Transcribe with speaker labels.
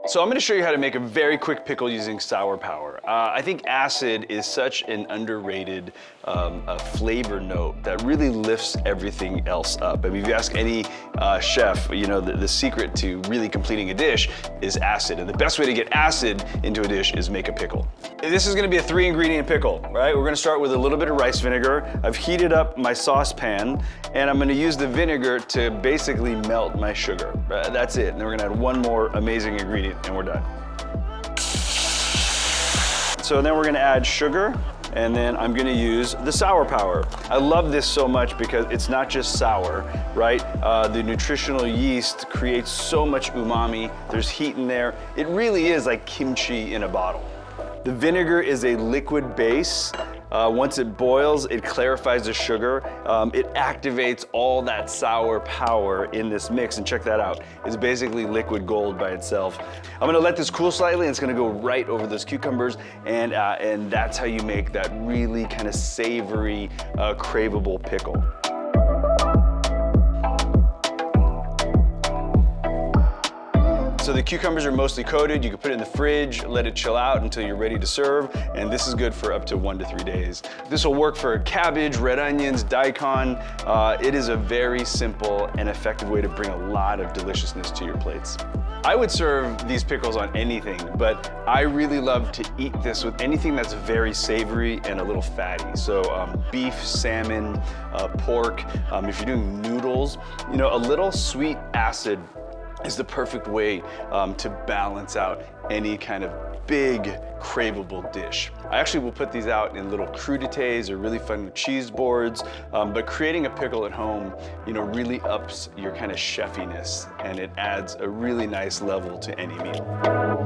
Speaker 1: So I'm going to show you how to make a very quick pickle using sour power. I think acid is such an underrated flavor note that really lifts everything else up. I mean, if you ask any chef, you know, the secret to really completing a dish is acid. And the best way to get acid into a dish is make a pickle. This is going to be a 3-ingredient pickle, right? We're going to start with a little bit of rice vinegar. I've heated up my saucepan, and I'm going to use the vinegar to basically melt my sugar. That's it. And then we're going to add one more amazing ingredient, and we're done. So then we're gonna add sugar, and then I'm gonna use the sour power. I love this so much because it's not just sour, right? The nutritional yeast creates so much umami. There's heat in there. It really is like kimchi in a bottle. The vinegar is a liquid base. Once it boils, it clarifies the sugar. It activates all that sour power in this mix, and check that out. It's basically liquid gold by itself. I'm gonna let this cool slightly, and it's gonna go right over those cucumbers, and that's how you make that really kind of savory, craveable pickle. So the cucumbers are mostly coated. You can put it in the fridge, let it chill out until you're ready to serve, and this is good for up to 1 to 3 days. This will work for cabbage, red onions, daikon. It is a very simple and effective way to bring a lot of deliciousness to your plates. I would serve these pickles on anything, but I really love to eat this with anything that's very savory and a little fatty. So beef, salmon, pork. If you're doing noodles, you know, a little sweet acid is the perfect way to balance out any kind of big, craveable dish. I actually will put these out in little crudités or really fun cheese boards, but creating a pickle at home, you know, really ups your kind of chefiness, and it adds a really nice level to any meal.